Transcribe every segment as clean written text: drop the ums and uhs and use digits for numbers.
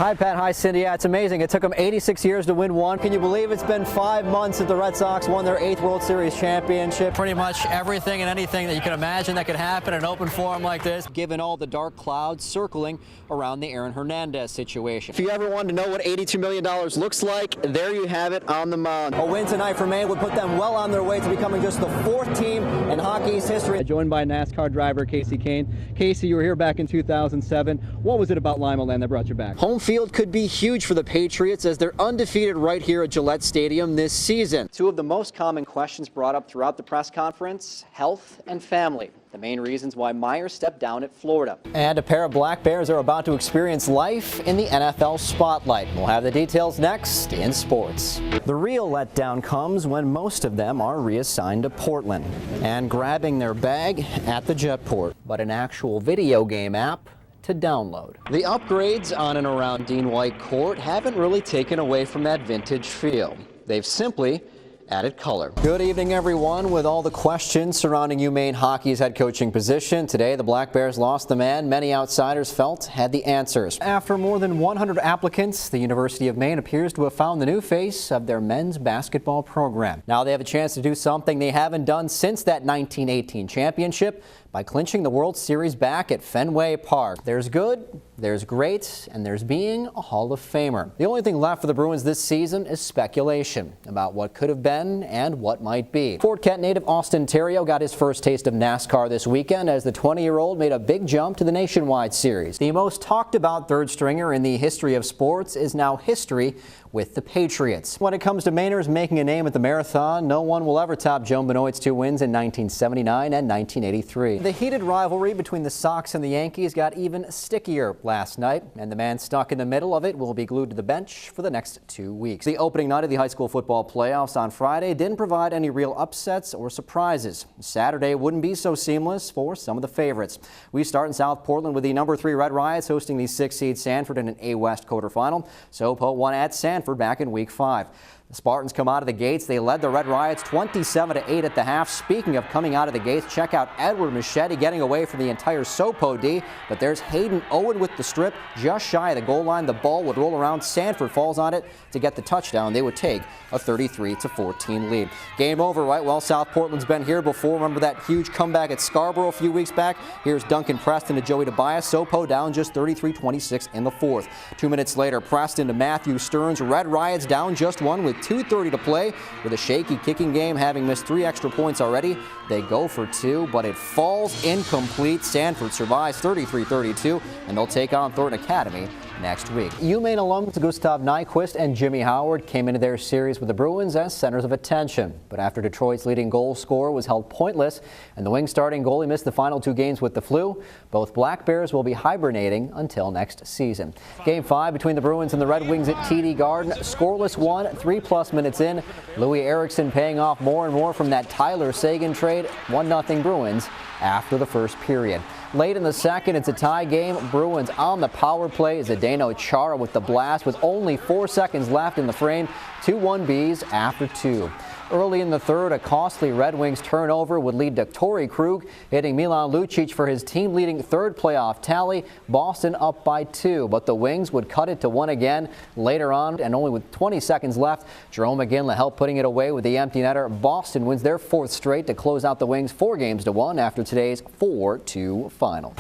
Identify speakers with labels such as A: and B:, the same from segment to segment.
A: Hi, Pat. Hi, Cindy. Yeah, it's amazing. It took them 86 years to win one. Can you believe it's been 5 months since the Red Sox won their 8th World Series championship? Pretty much everything and anything that you can imagine that could happen in an open forum like this, given all the dark clouds circling around the Aaron Hernandez situation. If you ever wanted to know what $82 million looks like, there you have it on the mound. A win tonight for Maine would put them well on their way to becoming just the 4th team in hockey's history. Joined by NASCAR driver Casey Kane. Casey, you were here back in 2007. What was it about Lima Land that brought you back? Home field could be huge for the Patriots as they're undefeated right here at Gillette Stadium this season. Two of the most common questions brought up throughout the press conference: health and family. The main reasons why Myers stepped down at Florida. And a pair of Black Bears are about to experience life in the NFL spotlight. We'll have the details next in sports. The real letdown comes when most of them are reassigned to Portland and grabbing their bag at the jetport, but an actual video game app to download. The upgrades on and around Dean White Court haven't really taken away from that vintage feel. They've simply added color. Good evening, everyone. With all the questions surrounding Maine hockey's head coaching position, today the Black Bears lost the man many outsiders felt had the answers. After more than 100 applicants, the University of Maine appears to have found the new face of their men's basketball program. Now they have a chance to do something they haven't done since that 1918 championship by clinching the World Series back at Fenway Park. There's good, there's great, and there's being a Hall of Famer. The only thing left for the Bruins this season is speculation about what could have been and what might be. Fort Kent native Austin Theriault got his first taste of NASCAR this weekend as the 20-year-old made a big jump to the Nationwide Series. The most talked about third stringer in the history of sports is now history with the Patriots. When it comes to Mainers making a name at the marathon, no one will ever top Joe Benoit's 2 wins in 1979 and 1983. The heated rivalry between the Sox and the Yankees got even stickier last night, and the man stuck in the middle of it will be glued to the bench for the next 2 weeks. The opening night of the high school football playoffs on Friday didn't provide any real upsets or surprises. Saturday wouldn't be so seamless for some of the favorites. We start in South Portland with the number 3 Red Riots hosting the 6th seed Sanford in an A West quarterfinal. SoPo won at Sanford back in week 5. The Spartans come out of the gates. They led the Red Riots 27-8 at the half. Speaking of coming out of the gates, check out Edward Machete getting away from the entire SoPo D. But there's Hayden Owen with the strip just shy of the goal line. The ball would roll around. Sanford falls on it to get the touchdown. They would take a 33-14 lead. Game over, right? Well, South Portland's been here before. Remember that huge comeback at Scarborough a few weeks back? Here's Duncan Preston to Joey Tobias. SoPo down just 33-26 in the 4th. 2 minutes later, Preston to Matthew Stearns. Red Riots down just 1 with 2:30 to play. With a shaky kicking game, having missed 3 extra points already, they go for 2, but it falls incomplete. Sanford survives 33-32, and they'll take on Thornton Academy next week. UMaine alums Gustav Nyquist and Jimmy Howard came into their series with the Bruins as centers of attention. But after Detroit's leading goal scorer was held pointless and the Wings starting goalie missed the final 2 games with the flu, both Black Bears will be hibernating until next season. Game 5 between the Bruins and the Red Wings at TD Garden, scoreless one, 3+ minutes in. Louis Eriksson paying off more and more from that Tyler Seguin trade. 1-0 Bruins after the first period. Late in the second, it's a tie game. Bruins on the power play. Zdeno Chara with the blast with only 4 seconds left in the frame. 2-1 Bees after 2. Early in the third, a costly Red Wings turnover would lead to Torrey Krug hitting Milan Lucic for his team-leading 3rd playoff tally. Boston up by 2, but the Wings would cut it to 1 again later on, and only with 20 seconds left, Jerome McGinley helped putting it away with the empty netter. Boston wins their 4th straight to close out the Wings 4-1 after today's 4-2 final.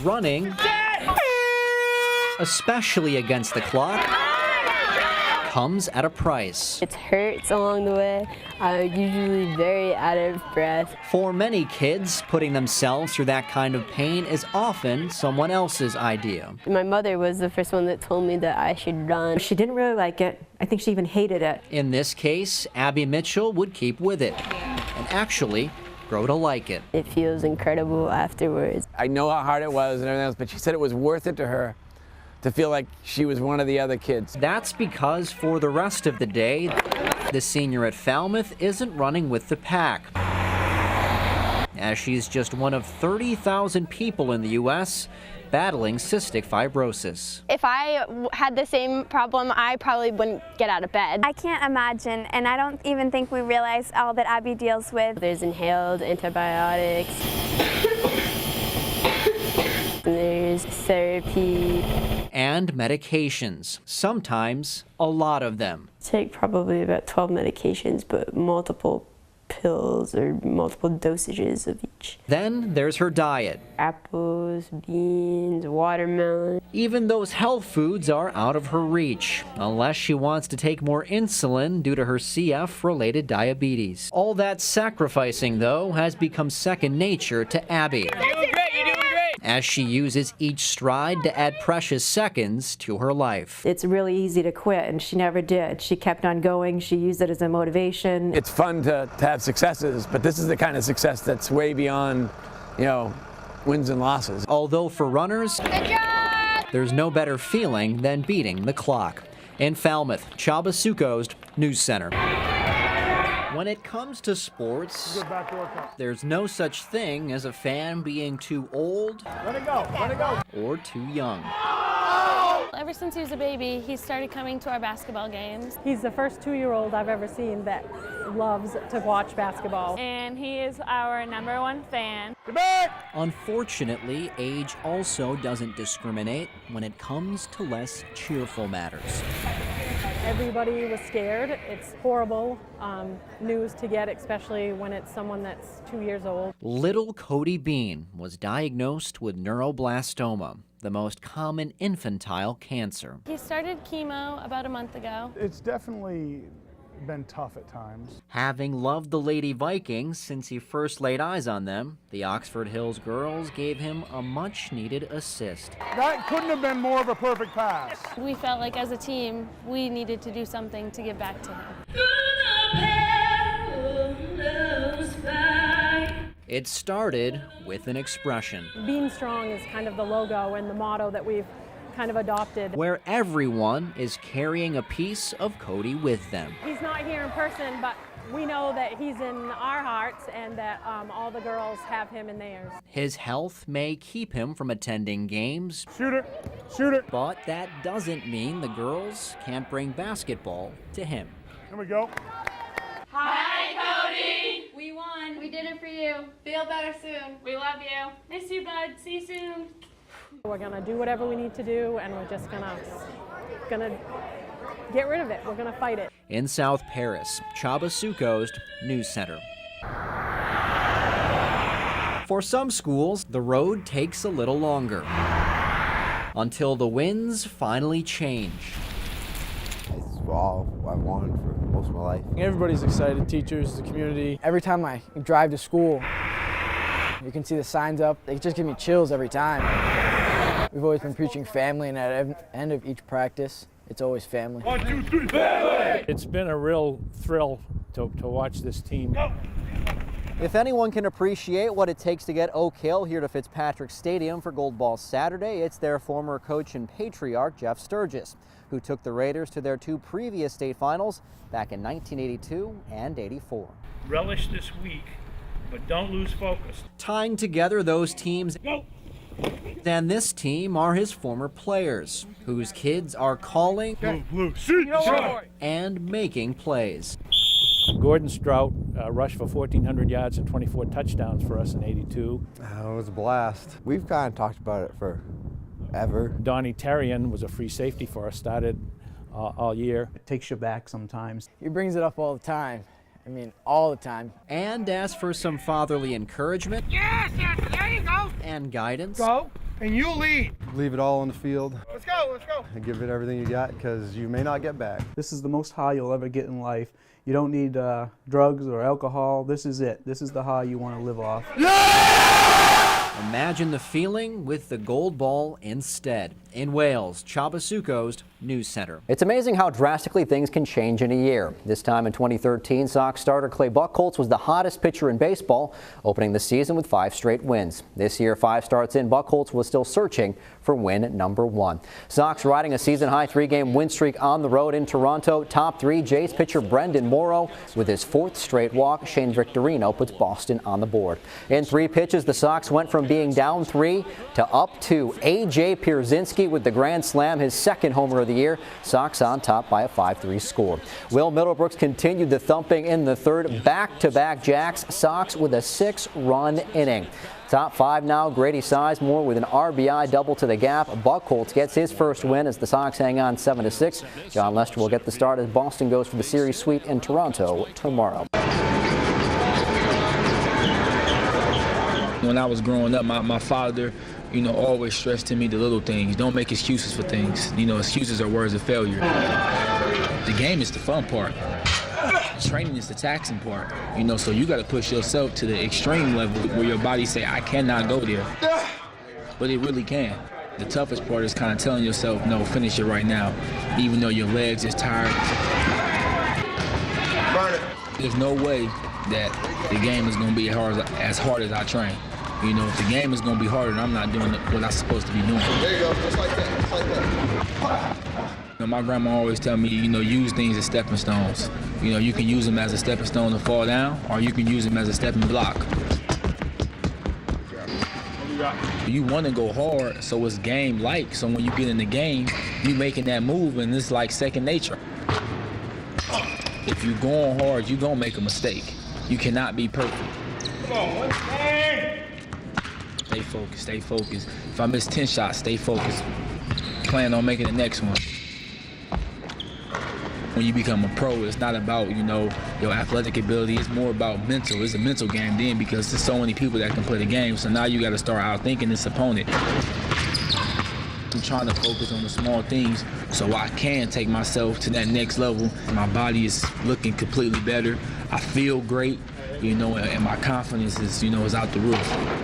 A: Running, especially against the clock, comes at a price.
B: It hurts along the way. I'm usually very out of breath.
A: For many kids, putting themselves through that kind of pain is often someone else's idea.
B: My mother was the first one that told me that I should run.
C: She didn't really like it. I think she even hated it.
A: In this case, Abby Mitchell would keep with it and actually grow to like it.
B: It feels incredible afterwards.
D: I know how hard it was and everything else, but she said it was worth it to her to feel like she was one of the other kids.
A: That's because for the rest of the day, the senior at Falmouth isn't running with the pack, as she's just one of 30,000 people in the U.S. battling cystic fibrosis.
E: If I had the same problem, I probably wouldn't get out of bed.
F: I can't imagine, and I don't even think we realize all that Abby deals with.
B: There's inhaled antibiotics. There's therapy.
A: And and medications, sometimes a lot of them.
B: Take probably about 12 medications, but multiple pills or multiple dosages of each.
A: Then there's her diet.
B: Apples, beans, watermelon.
A: Even those health foods are out of her reach, unless she wants to take more insulin due to her CF-related diabetes. All that sacrificing, though, has become second nature to Abby.
D: You're doing great, you're doing great.
A: As she uses each stride to add precious seconds to her life.
C: It's really easy to quit, and she never did. She kept on going. She used it as a motivation.
D: It's fun to have successes, but this is the kind of success that's way beyond, wins and losses.
A: Although for runners, there's no better feeling than beating the clock. In Falmouth, Csaba Sukosd, News Center. When it comes to sports, there's no such thing as a fan being too old or too young.
G: Ever since he was a baby, he started coming to our basketball games.
H: He's the first 2-year-old I've ever seen that loves to watch basketball.
G: And he is our #1 fan.
A: Unfortunately, age also doesn't discriminate when it comes to less cheerful matters.
H: Everybody was scared. It's horrible news to get, especially when it's someone that's 2 years old.
A: Little Cody Bean was diagnosed with neuroblastoma, the most common infantile cancer.
G: He started chemo about a month ago.
I: It's definitely been tough at times.
A: Having loved the Lady Vikings since he first laid eyes on them, the Oxford Hills girls gave him a much-needed assist.
I: That couldn't have been more of a perfect pass.
G: We felt like as a team, we needed to do something to give back to him.
A: It started with an expression.
H: Being strong is kind of the logo and the motto that we've kind of adopted.
A: Where everyone is carrying a piece of Cody with them.
H: He's not here in person, but we know that he's in our hearts and that all the girls have him in theirs.
A: His health may keep him from attending games.
I: Shoot it, shoot it.
A: But that doesn't mean the girls can't bring basketball to him.
I: Here we go.
G: Hi, Cody!
E: We won. We did it for you. Feel better soon.
G: We love you. Miss you, bud. See you soon.
H: We're gonna do whatever we need to do, and we're just gonna get rid of it. We're gonna fight it.
A: In South Paris, Csaba Sukosd, News Center. For some schools, the road takes a little longer until the winds finally change.
J: It's all I've wanted for most of my life.
K: Everybody's excited, teachers, the community.
L: Every time I drive to school, you can see the signs up. They just give me chills every time. We've always been preaching family, and at the end of each practice, it's always family.
I: 1, 2, 3, family!
K: It's been a real thrill to watch this team.
A: If anyone can appreciate what it takes to get Oak Hill here to Fitzpatrick Stadium for Gold Ball Saturday, it's their former coach and patriarch, Jeff Sturgis, who took the Raiders to their 2 previous state finals back in 1982 and '84.
M: Relish this week, but don't lose focus.
A: Tying together those teams and this team are his former players, whose kids are calling and making plays.
K: Gordon Strout rushed for 1,400 yards and 24 touchdowns for us in '82.
J: It was a blast. We've kind of talked about it forever.
K: Donnie Terrian was a free safety for us, started all year.
L: It takes you back sometimes. He brings it up all the time. I mean, all the time.
A: And as for some fatherly encouragement
I: There you go.
A: and guidance,
I: Go, and you lead.
J: Leave it all on the field
I: Let's go, let's go.
J: and give it everything you got because you may not get back.
L: This is the most high you'll ever get in life. You don't need drugs or alcohol. This is it. This is the high you want to live off.
A: imagine the feeling with the gold ball instead. In Wales, Csaba Sukosd, News Center. It's amazing how drastically things can change in a year. This time in 2013, Sox starter Clay Buchholz was the hottest pitcher in baseball, opening the season with 5 straight wins. This year, 5 starts in, Buchholz was still searching for win number 1. Sox riding a season-high 3-game win streak on the road in Toronto. Top 3, Jays pitcher Brendan Morrow with his 4th straight walk. Shane Victorino puts Boston on the board. In 3 pitches, the Sox went from being down 3 to up 2. A.J. Pierzynski with the grand slam, his 2nd homer of the year. Sox on top by a 5-3 score. Will Middlebrooks continued the thumping in the 3rd. Back-to-back jacks. Sox with a 6-run inning. Top 5 now, Grady Sizemore with an RBI double to the gap. Buchholz gets his first win as the Sox hang on 7-6. John Lester will get the start as Boston goes for the series sweep in Toronto tomorrow.
N: When I was growing up, my father, always stressed to me the little things. Don't make excuses for things. Excuses are words of failure. The game is the fun part. Training is the taxing part. So you got to push yourself to the extreme level where your body say, I cannot go there. But it really can. The toughest part is kind of telling yourself, no, finish it right now, even though your legs is tired. There's no way that the game is going to be as hard as I train. If the game is going to be harder, I'm not doing what I'm supposed to be doing.
I: There you go, just like that, just like that.
N: My grandma always tell me, use things as stepping stones. You can use them as a stepping stone to fall down, or you can use them as a stepping block. You want to go hard, so it's game-like. So when you get in the game, you making that move, and it's like second nature. If you're going hard, you're going to make a mistake. You cannot be perfect.
I: Come on, one thing.
N: Stay focused, stay focused. If I miss 10 shots, stay focused. Plan on making the next one. When you become a pro, it's not about, your athletic ability. It's more about mental. It's a mental game then because there's so many people that can play the game. So now you got to start outthinking this opponent. I'm trying to focus on the small things so I can take myself to that next level. My body is looking completely better. I feel great, and my confidence is, is out the roof.